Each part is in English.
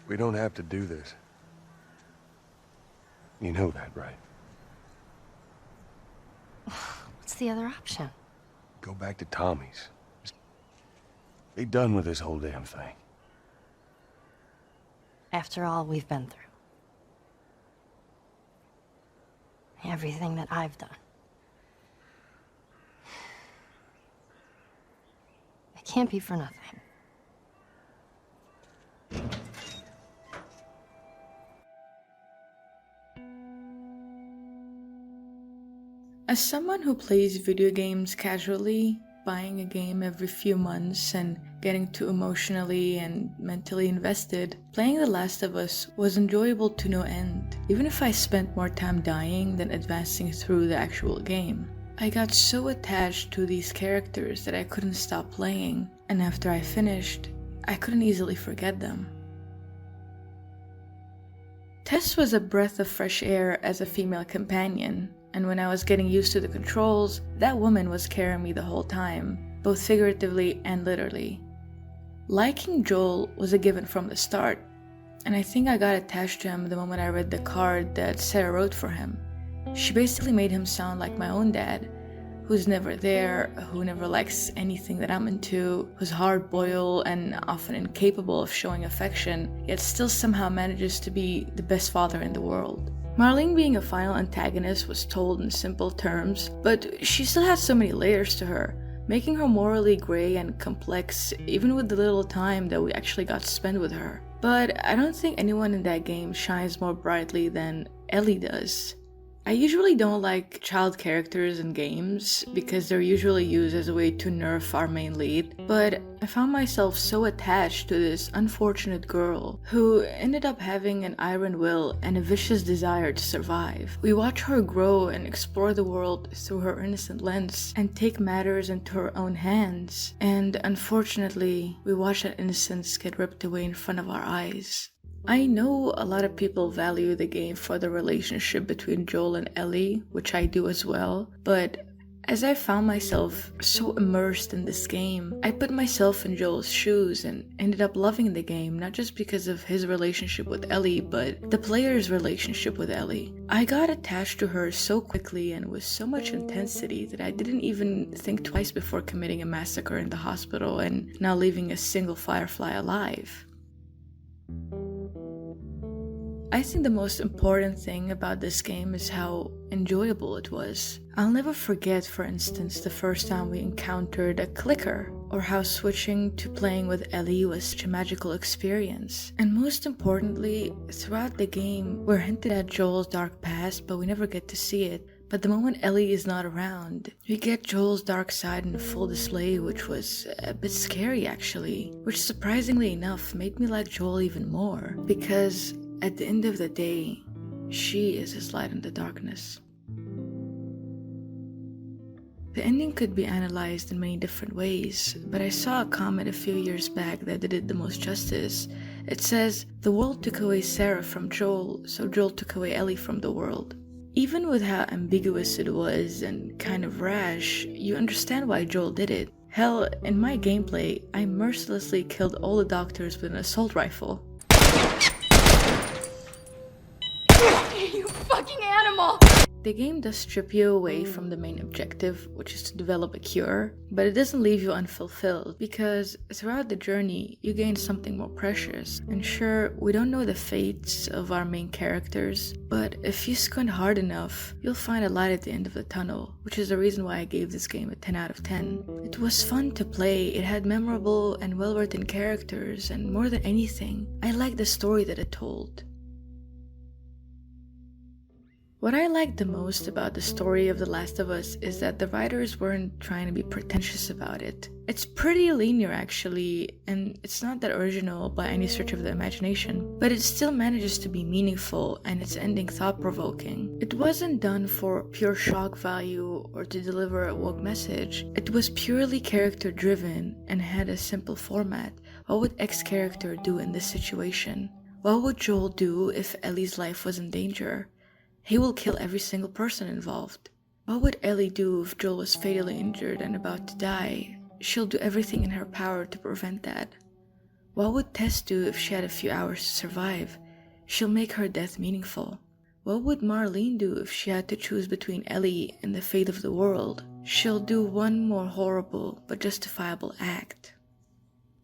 We don't have to do this. You know that, right? What's the other option? Go back to Tommy's. Just be done with this whole damn thing. After all we've been through. Everything that I've done. It can't be for nothing. As someone who plays video games casually, buying a game every few months and getting too emotionally and mentally invested, playing The Last of Us was enjoyable to no end, even if I spent more time dying than advancing through the actual game. I got so attached to these characters that I couldn't stop playing, and after I finished, I couldn't easily forget them. Tess was a breath of fresh air as a female companion, and when I was getting used to the controls, that woman was carrying me the whole time, both figuratively and literally. Liking Joel was a given from the start, and I think I got attached to him the moment I read the card that Sarah wrote for him. She basically made him sound like my own dad, who's never there, who never likes anything that I'm into, who's hard-boiled and often incapable of showing affection, yet still somehow manages to be the best father in the world. Marlene being a final antagonist was told in simple terms, but she still had so many layers to her, making her morally gray and complex even with the little time that we actually got to spend with her. But I don't think anyone in that game shines more brightly than Ellie does. I usually don't like child characters in games because they're usually used as a way to nerf our main lead, but I found myself so attached to this unfortunate girl who ended up having an iron will and a vicious desire to survive. We watch her grow and explore the world through her innocent lens and take matters into her own hands, and unfortunately, we watch that innocence get ripped away in front of our eyes. I know a lot of people value the game for the relationship between Joel and Ellie, which I do as well, but as I found myself so immersed in this game, I put myself in Joel's shoes and ended up loving the game, not just because of his relationship with Ellie, but the player's relationship with Ellie. I got attached to her so quickly and with so much intensity that I didn't even think twice before committing a massacre in the hospital and now leaving a single Firefly alive. I think the most important thing about this game is how enjoyable it was. I'll never forget, for instance, the first time we encountered a clicker, or how switching to playing with Ellie was such a magical experience. And most importantly, throughout the game, we're hinted at Joel's dark past, but we never get to see it. But the moment Ellie is not around, we get Joel's dark side in full display, which was a bit scary actually, which surprisingly enough made me like Joel even more, because at the end of the day, she is his light in the darkness. The ending could be analyzed in many different ways, but I saw a comment a few years back that did it the most justice. It says, "The world took away Sarah from Joel, so Joel took away Ellie from the world." Even with how ambiguous it was and kind of rash, you understand why Joel did it. Hell, in my gameplay, I mercilessly killed all the doctors with an assault rifle. You fucking animal! The game does strip you away from the main objective, which is to develop a cure, but it doesn't leave you unfulfilled, because throughout the journey, you gain something more precious. And sure, we don't know the fates of our main characters, but if you squint hard enough, you'll find a light at the end of the tunnel, which is the reason why I gave this game a 10 out of 10. It was fun to play, it had memorable and well-written characters, and more than anything, I liked the story that it told. What I liked the most about the story of The Last of Us is that the writers weren't trying to be pretentious about it. It's pretty linear actually, and it's not that original by any stretch of the imagination, but it still manages to be meaningful and its ending thought-provoking. It wasn't done for pure shock value or to deliver a woke message. It was purely character-driven and had a simple format. What would X character do in this situation? What would Joel do if Ellie's life was in danger? He will kill every single person involved. What would Ellie do if Joel was fatally injured and about to die? She'll do everything in her power to prevent that. What would Tess do if she had a few hours to survive? She'll make her death meaningful. What would Marlene do if she had to choose between Ellie and the fate of the world? She'll do one more horrible but justifiable act.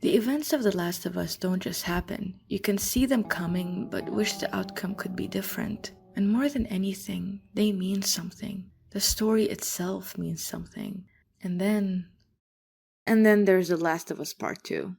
The events of The Last of Us don't just happen. You can see them coming, but wish the outcome could be different. And more than anything, they mean something. The story itself means something. And then there's The Last of Us Part 2.